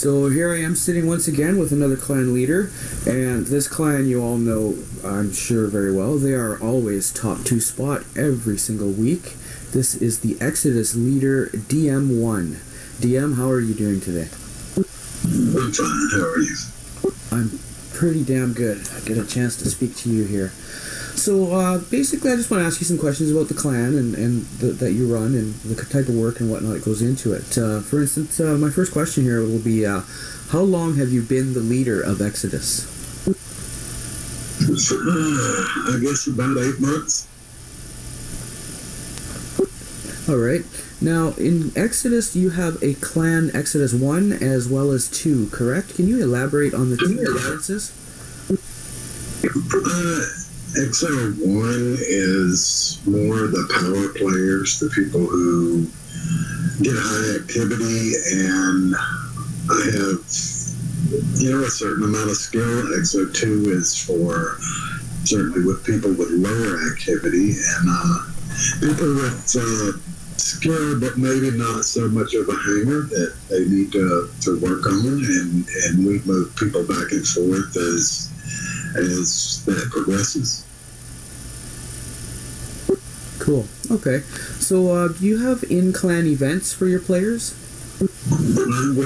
So here I am sitting once again with another clan leader, and this clan you all know, I'm sure very well. They are always top 2 spot every single week. This is the Exodus leader, DM1. DM, how are you doing today? I'm fine, how are you? I'm pretty damn good. I get a chance to speak to you here. So basically I just want to ask you some questions about the clan and that you run and the type of work and whatnot that goes into it. For instance, my first question here will be, how long have you been the leader of Exodus? I guess about 8 months. Alright. Now, in Exodus, you have a clan Exodus 1 as well as 2, correct? Can you elaborate on the two differences? XO1 is more the power players, the people who get high activity and have, a certain amount of skill. XO2 is for certainly with people with lower activity and people with skill, but maybe not so much of a hanger that they need to work on, and we move people back and forth as that progresses. Cool. Okay. So, do you have in-clan events for your players? We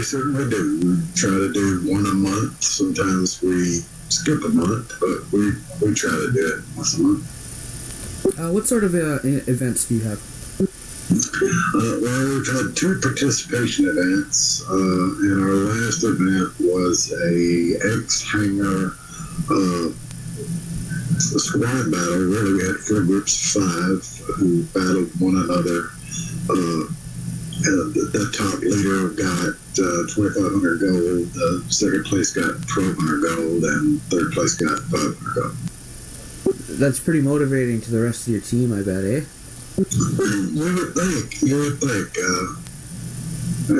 certainly do. We try to do one a month. Sometimes we skip a month, but we try to do it once a month. What sort of events do you have? Well, we've had 2 participation events, and our last event was a X-Hanger squad battle. Really, we had 4 groups of 5 who battled one another. The top leader got 2,500 gold, the second place got 1,200 gold, and third place got 500 gold. That's pretty motivating to the rest of your team, I bet, eh? You would think. I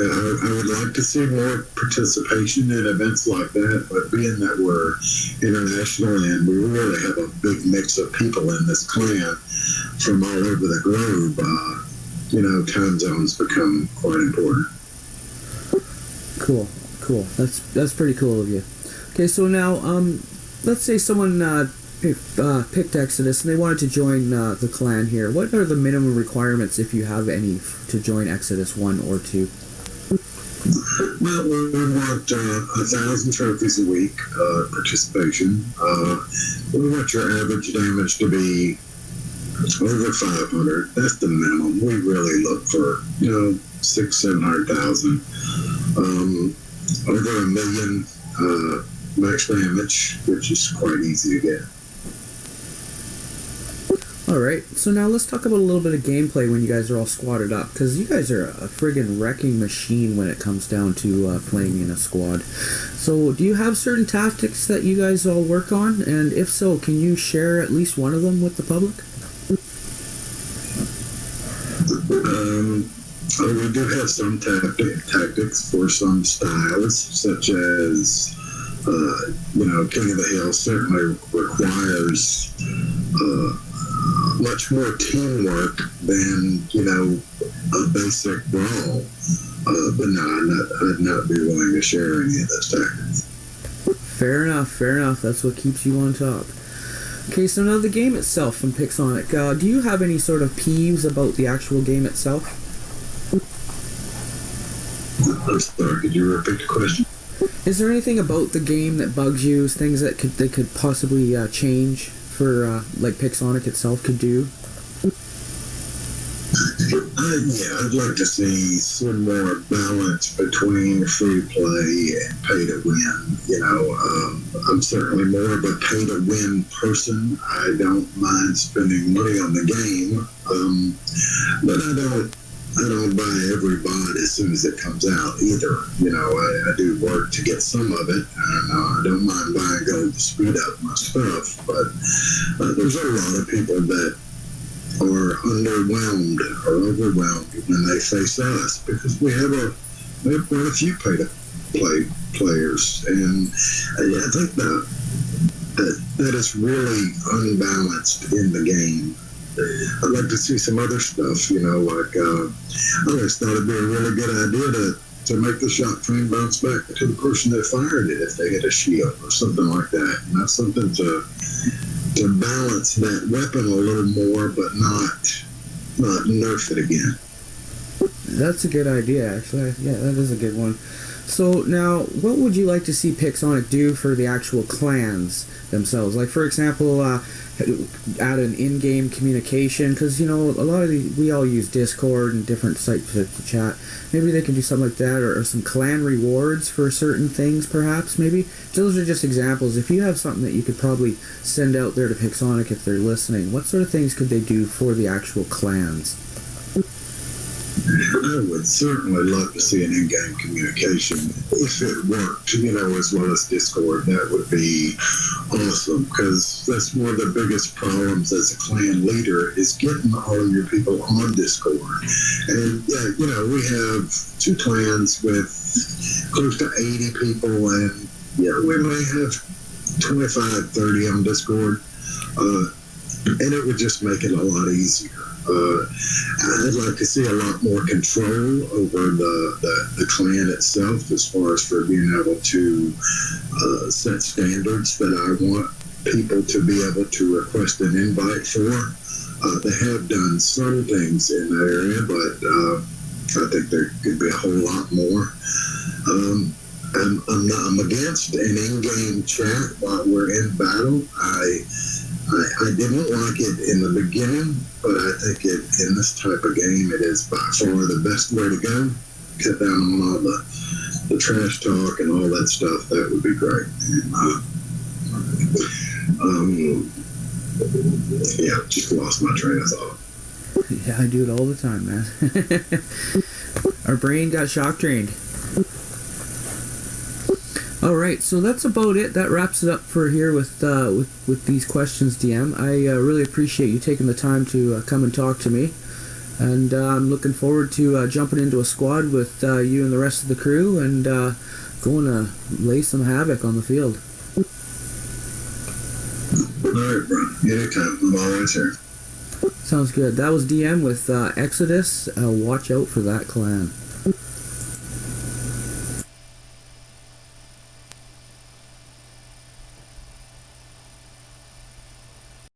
would like to see more participation in events like that, but being that we're international and we really have a big mix of people in this clan from all over the globe, time zones become quite important. Cool. That's pretty cool of you. Okay, so now, let's say someone picked Exodus and they wanted to join the clan here. What are the minimum requirements, if you have any, to join Exodus 1 or 2? Well, we want 1,000 trophies a week participation. We want your average damage to be over 500. That's the minimum. We really look for 600,000-700,000. Over 1 million max damage, which is quite easy to get. Alright, so now let's talk about a little bit of gameplay when you guys are all squatted up, because you guys are a friggin' wrecking machine when it comes down to playing in a squad. So, do you have certain tactics that you guys all work on? And if so, can you share at least one of them with the public? We do have some tactics for some styles, such as, King of the Hill certainly requires much more teamwork than, a basic brawl. But no, I'd not be willing to share any of those tactics. Fair enough. That's what keeps you on top. Okay, so now the game itself from Pixonic. Do you have any sort of peeves about the actual game itself? I'm sorry, could you repeat the question? Is there anything about the game that bugs you? Things that could possibly change for like Pixonic itself could do? Yeah, I'd like to see some more balance between free play and pay to win. I'm certainly more of a pay to win person. I don't mind spending money on the game, but I don't buy every bot as soon as it comes out either. I do work to get some of it. I don't mind buying gold to speed up my stuff, but there's a lot of people that are underwhelmed or overwhelmed when they face us, because we have quite a few pay-to-play players, and I think that is really unbalanced in the game. I'd like to see some other stuff, like I always thought it'd be a really good idea to make the shot train bounce back to the person that fired it if they hit a shield or something like that. And that's something to balance that weapon a little more, but not nerf it again. That's a good idea, actually. Yeah, that is a good one. So now, what would you like to see Pixonic do for the actual clans themselves? Like, for example, add an in-game communication, because, you know, a lot of we all use Discord and different sites to chat. Maybe they can do something like that, or some clan rewards for certain things, perhaps, maybe. Those are just examples. If you have something that you could probably send out there to Pixonic if they're listening, what sort of things could they do for the actual clans? I would certainly love to see an in-game communication if it worked, you know, as well as Discord. That would be awesome, because that's one of the biggest problems as a clan leader is getting all of your people on Discord. And, you know, we have 2 clans with close to 80 people, and, yeah, we may have 25, 30 on Discord, and it would just make it a lot easier. I'd like to see a lot more control over the clan itself, as far as for being able to set standards that I want people to be able to request an invite for. They have done some things in that area, but I think there could be a whole lot more. I'm against an in-game chat while we're in battle. I didn't like it in the beginning, but I think in this type of game, it is by far the best way to go. Cut down on all the trash talk and all that stuff. That would be great. Yeah, just lost my train of thought. Yeah, I do it all the time, man. Our brain got shock trained. All right, so that's about it. That wraps it up for here with these questions, DM. I really appreciate you taking the time to come and talk to me, and I'm looking forward to jumping into a squad with you and the rest of the crew and going to lay some havoc on the field. All right, bro. Anytime. I'm always here. Sounds good. That was DM with Exodus. Watch out for that clan.